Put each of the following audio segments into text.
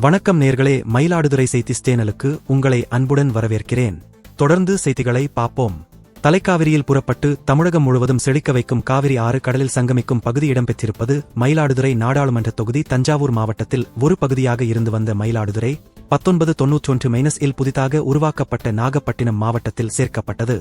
வணக்கம் நேர்களே, மயிலாடுதுறை செய்தி சேனலுக்கு உங்களை அன்புடன் வரவேற்கிறேன். தொடர்ந்து செய்திகளை பார்ப்போம். தலைக்காவிரியில் புறப்பட்டு தமிழகம் முழுவதும் செழிக்க வைக்கும் காவிரி ஆறு கடலில் சங்கமிக்கும் பகுதி இடம்பெற்றிருப்பது மயிலாடுதுறை நாடாளுமன்ற தொகுதி தஞ்சாவூர் மாவட்டத்தில் ஒரு பகுதியாக இருந்து வந்த மயிலாடுதுறை 1991-இல் புதிதாக உருவாக்கப்பட்ட நாகப்பட்டினம் மாவட்டத்தில் சேர்க்கப்பட்டது.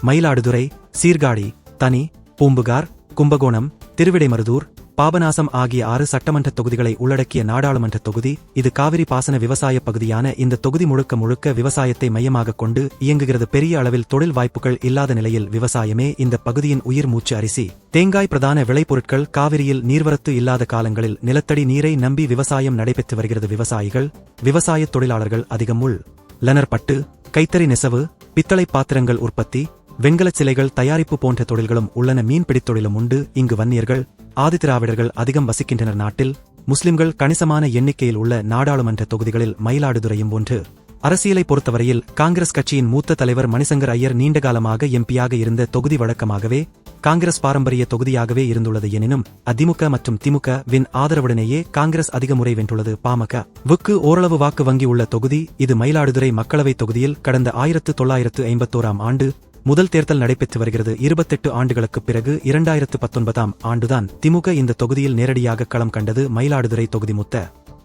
மயிலாடுதுறை, சீர்காழி, தனி, பூம்புகார், கும்பகோணம், திருவிடைமருதூர், பாபநாசம் ஆகிய 6 சட்டமன்ற தொகுதிகளை உள்ளடக்கிய நாடாளுமன்ற தொகுதி இது. காவிரி பாசன விவசாய பகுதியான இந்த தொகுதி முழுக்க விவசாயத்தை மையமாக கொண்டு இயங்குகிறது. பெரிய அளவில் தொழில் வாய்ப்புகள் இல்லாத நிலையில் விவசாயமே இந்த பகுதியின் உயிர் மூச்சு. அரிசி, தேங்காய் பிரதான விளைபொருட்கள். காவிரியில் நீர்வரத்து இல்லாத காலங்களில் நிலத்தடி நீரை நம்பி விவசாயம் நடைபெற்று வருகிறது. விவசாய தொழிலாளர்கள் அதிகம் உள்ளனர். பட்டு, கைத்தறி நெசவு, பித்தளை பாத்திரங்கள் உற்பத்தி, வெண்கலச் சிலைகள் தயாரிப்பு போன்ற தொழில்களும் உள்ளன. மீன்பிடித் தொழிலும் உண்டு. இங்கு வன்னியர்கள், ஆதிதிராவிடர்கள் அதிகம் வசிக்கின்றனர். நாட்டில் முஸ்லிம்கள் கணிசமான எண்ணிக்கையில் உள்ள நாடாளுமன்ற தொகுதிகளில் மயிலாடுதுறையும் ஒன்று. அரசியலை பொறுத்தவரையில் காங்கிரஸ் கட்சியின் மூத்த தலைவர் மணிசங்கர் ஐயர் நீண்டகாலமாக எம்பியாக இருந்த தொகுதி வழக்கமாகவே காங்கிரஸ் பாரம்பரிய தொகுதியாகவே இருந்துள்ளது. எனினும் அதிமுக மற்றும் திமுக-வின் ஆதரவுடனேயே காங்கிரஸ் அதிக முறை வென்றுள்ளது. பாமக-வுக்கு ஓரளவு வாக்கு வங்கி உள்ள தொகுதி இது. மயிலாடுதுறை மக்களவைத் தொகுதியில் கடந்த 1951ஆம் ஆண்டு முதல் தேர்தல் நடைபெற்று வருகிறது. 28 ஆண்டுகளுக்குப் பிறகு 2019ஆம் ஆண்டுதான் திமுக இந்த தொகுதியில் நேரடியாக களம் கண்டது. மயிலாடுதுறை தொகுதி மொத்த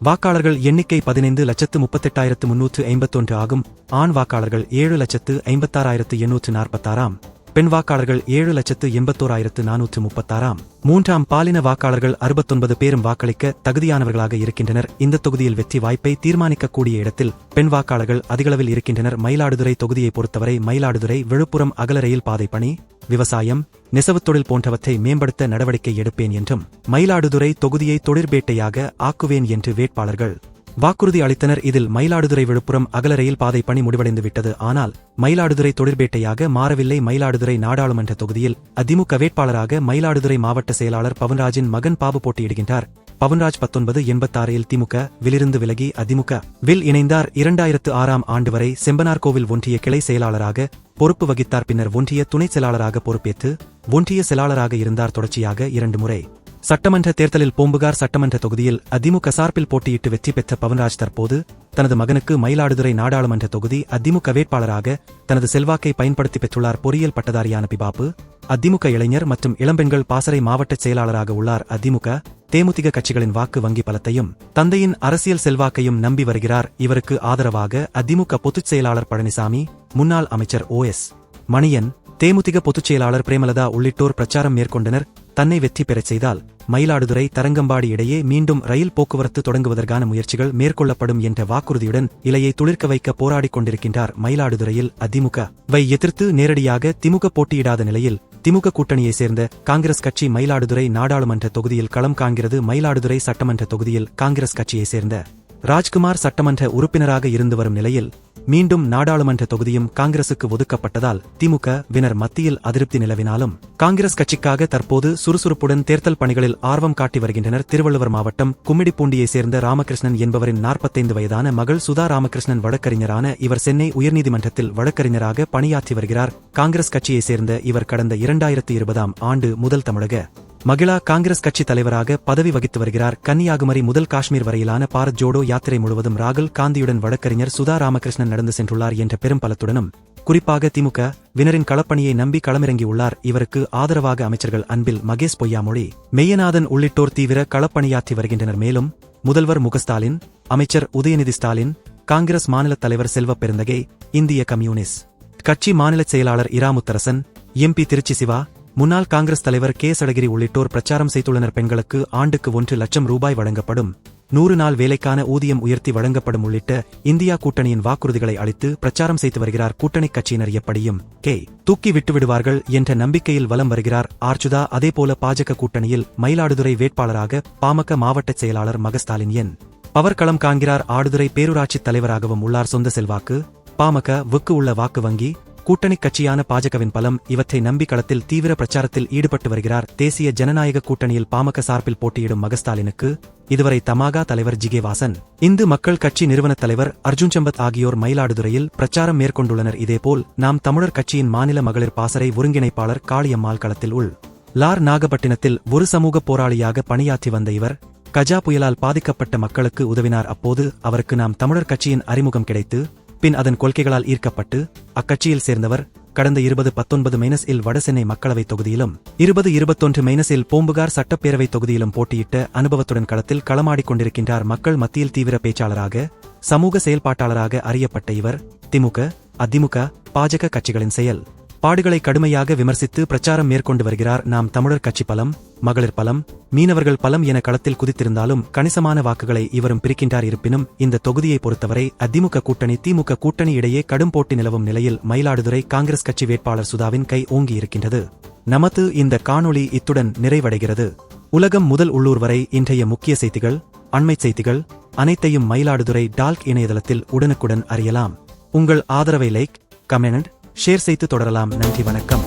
வாக்காளர்கள் எண்ணிக்கை 15,38,351 ஆகும். ஆண் வாக்காளர்கள் 7,56,846, பெண் வாக்காளர்கள் 7,81,436. மூன்றாம் பாலின வாக்காளர்கள் 69 பேரும் வாக்களிக்க தகுதியானவர்களாக இருக்கின்றனர். இந்த தொகுதியில் வெற்றி வாய்ப்பை தீர்மானிக்கக்கூடிய இடத்தில் பெண் வாக்காளர்கள் அதிகளவில் இருக்கின்றனர். மயிலாடுதுறை தொகுதியை பொறுத்தவரை மயிலாடுதுறை விழுப்புரம் அகல ரயில் பாதை பணி, விவசாயம், நெசவுத் தொழில் போன்றவற்றை மேம்படுத்த நடவடிக்கை எடுப்பேன் என்றும் மயிலாடுதுறை தொகுதியை தொழிற்பேட்டையாக ஆக்குவேன் என்று வேட்பாளர்கள் வாக்குறுதி அளித்தனர். இதில் மயிலாடுதுறை விழுப்புரம் அகல ரயில் பாதை பணி முடிவடைந்து விட்டது. ஆனால் மயிலாடுதுறை தொழிற்பேட்டையாக மாறவில்லை. மயிலாடுதுறை நாடாளுமன்ற தொகுதியில் அதிமுக வேட்பாளராக மயிலாடுதுறை மாவட்ட செயலாளர் பவன்ராஜின் மகன் பாபு போட்டியிடுகின்றார். பவன்ராஜ் 1986இல் திமுக-விலிருந்து விலகி அதிமுக-வில் இணைந்தார். 2006ஆம் ஆண்டு வரை செம்பனார்கோவில் ஒன்றிய கிளை செயலாளராக பொறுப்பு வகித்தார். பின்னர் ஒன்றிய துணை செயலாளராக பொறுப்பேற்று ஒன்றிய செயலாளராக இருந்தார். தொடர்ச்சியாக 2 முறை சட்டமன்ற தேர்தலில் பூம்புகார் சட்டமன்ற தொகுதியில் அதிமுக சார்பில் போட்டியிட்டு வெற்றி பெற்ற பவன்ராஜ் தற்போது தனது மகனுக்கு மயிலாடுதுறை நாடாளுமன்ற தொகுதி அதிமுக வேட்பாளராக தனது செல்வாக்கை பயன்படுத்தி பெற்றுள்ளார். பொறியியல் பட்டதாரியான பிபாப்பு அதிமுக இளைஞர் மற்றும் இளம்பெண்கள் பாசறை மாவட்ட செயலாளராக உள்ளார். அதிமுக தேமுதிக கட்சிகளின் வாக்கு வங்கி பலத்தையும் தந்தையின் அரசியல் செல்வாக்கையும் நம்பி வருகிறார். இவருக்கு ஆதரவாக அதிமுக பொதுச் செயலாளர் பழனிசாமி, முன்னாள் அமைச்சர் OS மணியன், தேமுதிக பொதுச் செயலாளர் பிரேமலதா உள்ளிட்டோர் பிரச்சாரம் மேற்கொண்டனர். தன்னை வெற்றி பெறச் செய்தால் மயிலாடுதுறை தரங்கம்பாடி இடையே மீண்டும் ரயில் போக்குவரத்து தொடங்குவதற்கான முயற்சிகள் மேற்கொள்ளப்படும் என்ற வாக்குறுதியுடன் இலையை துளிர்க்க வைக்க போராடிக் கொண்டிருக்கின்றார். மயிலாடுதுறையில் அதிமுக-வை எதிர்த்து நேரடியாக திமுக போட்டியிடாத நிலையில் திமுக கூட்டணியைச் சேர்ந்த காங்கிரஸ் கட்சி மயிலாடுதுறை நாடாளுமன்ற தொகுதியில் களம் காண்கிறது. மயிலாடுதுறை சட்டமன்ற தொகுதியில் காங்கிரஸ் கட்சியைச் சேர்ந்த ராஜ்குமார் சட்டமன்ற உறுப்பினராக இருந்து வரும் நிலையில் மீண்டும் நாடாளுமன்ற தொகுதியும் காங்கிரசுக்கு ஒதுக்கப்பட்டதால் திமுக-வினர் மத்தியில் அதிருப்தி நிலவினாலும் காங்கிரஸ் கட்சிக்காக தற்போது சுறுசுறுப்புடன் தேர்தல் பணிகளில் ஆர்வம் காட்டி வருகின்றனர். திருவள்ளுவர் மாவட்டம் கும்மிடிப்பூண்டியைச் சேர்ந்த ராமகிருஷ்ணன் என்பவரின் 45 வயதான மகள் சுதா ராமகிருஷ்ணன் வழக்கறிஞரான இவர் சென்னை உயர்நீதிமன்றத்தில் வழக்கறிஞராக பணியாற்றி வருகிறார். காங்கிரஸ் கட்சியைச் சேர்ந்த இவர் கடந்த 2020ஆம் ஆண்டு முதல் தமிழக மகிழா காங்கிரஸ் கட்சி தலைவராக பதவி வகித்து வருகிறார். கன்னியாகுமரி முதல் காஷ்மீர் வரையிலான பாரத் ஜோடோ யாத்திரை முழுவதும் ராகுல் காந்தியுடன் வழக்கறிஞர் சுதா ராமகிருஷ்ணன் நடந்து சென்றுள்ளார் என்ற பெரும் பலத்துடனும் குறிப்பாக திமுக-வினரின் களப்பணியை நம்பி களமிறங்கியுள்ளார். இவருக்கு ஆதரவாக அமைச்சர்கள் அன்பில் மகேஷ் பொய்யாமொழி, மெய்யநாதன் உள்ளிட்டோர் தீவிர களப்பணியாற்றி வருகின்றனர். மேலும் முதல்வர் முகஸ்டாலின், அமைச்சர் உதயநிதி ஸ்டாலின், காங்கிரஸ் மாநில தலைவர் செல்வ பெருந்தகை, இந்திய கம்யூனிஸ்ட் கட்சி மாநில செயலாளர் இராமுத்தரசன், MP திருச்சி சிவா, முன்னாள் காங்கிரஸ் தலைவர் K சடகிரி உள்ளிட்டோர் பிரச்சாரம் செய்துள்ளனர். பெண்களுக்கு ஆண்டுக்கு 1 லட்சம் ரூபாய் வழங்கப்படும், 100 நாள் வேலைக்கான ஊதியம் உயர்த்தி வழங்கப்படும் உள்ளிட்ட இந்தியா கூட்டணியின் வாக்குறுதிகளை அளித்து பிரச்சாரம் செய்து வருகிறார். கூட்டணி கட்சியினர் எப்படியும் தூக்கி விட்டுவிடுவார்கள் என்ற நம்பிக்கையில் வலம் வருகிறார் ஆர்ச்சுதா. அதேபோல பாஜக கூட்டணியில் மயிலாடுதுறை வேட்பாளராக பாமக மாவட்ட செயலாளர் மகஸ்டாலின் பவர் களம் காண்கிறார். ஆடுதுறை பேரூராட்சித் தலைவராகவும் உள்ளார். சொந்த செல்வாக்கு, பாமக-வுக்கு உள்ள வாக்கு வங்கி, கூட்டணி கட்சியான பாஜகவின் பலம் இவற்றை நம்பி களத்தில் தீவிர பிரச்சாரத்தில் ஈடுபட்டு வருகிறார். தேசிய ஜனநாயக கூட்டணியில் பாமக சார்பில் போட்டியிடும் மகஸ்டாலினுக்கு இதுவரை தமாகா தலைவர் ஜிகே வாசன், இந்து மக்கள் கட்சி நிறுவனத் தலைவர் அர்ஜுன் சம்பத் ஆகியோர் மயிலாடுதுறையில் பிரச்சாரம் மேற்கொண்டுள்ளனர். இதேபோல் நாம் தமிழர் கட்சியின் மாநில மகளிர் பாசறை ஒருங்கிணைப்பாளர் காளியம்மாள் களத்தில் உள்ளார். நாகப்பட்டினத்தில் ஒரு சமூக போராளியாக பணியாற்றி வந்த இவர் கஜா புயலால் பாதிக்கப்பட்ட மக்களுக்கு உதவினார். அப்போது அவருக்கு நாம் தமிழர் கட்சியின் அறிமுகம் கிடைத்து பின் அதன் கொள்கைகளால் ஈர்க்கப்பட்டு அக்கட்சியில் சேர்ந்தவர். கடந்த 2019 வடசென்னை மக்களவைத் தொகுதியிலும் 2021 பூம்புகார் சட்டப்பேரவைத் தொகுதியிலும் போட்டியிட்ட அனுபவத்துடன் களத்தில் களமாடிக் கொண்டிருக்கின்றார். மக்கள் மத்தியில் தீவிர பேச்சாளராக, சமூக செயல்பாட்டாளராக அறியப்பட்ட இவர் திமுக, அதிமுக, பாஜக கட்சிகளின் செயல் பாடுகளை கடுமையாக விமர்சித்து பிரச்சாரம் மேற்கொண்டு வருகிறார். நாம் தமிழர் கட்சி பலம், மகளிர் பலம், மீனவர்கள் பலம் என களத்தில் குதித்திருந்தாலும் கணிசமான வாக்குகளை இவரும் பிரிக்கின்றார். இருப்பினும் இந்த தொகுதியை பொறுத்தவரை அதிமுக கூட்டணி, திமுக கூட்டணி இடையே கடும் போட்டி நிலவும் நிலையில் மயிலாடுதுறை காங்கிரஸ் கட்சி வேட்பாளர் சுதாவின் கை ஓங்கி இருக்கின்றது. நமது இந்த காணொளி இத்துடன் நிறைவடைகிறது. உலகம் முதல் உள்ளூர் வரை இன்றைய முக்கிய செய்திகள், அண்மைச் செய்திகள் அனைத்தையும் மயிலாடுதுறை டால்க் இணையதளத்தில் உடனுக்குடன் அறியலாம். உங்கள் ஆதரவை லைக், கமெண்ட், ஷேர் செய்து தொடரலாம். நன்றி, வணக்கம்.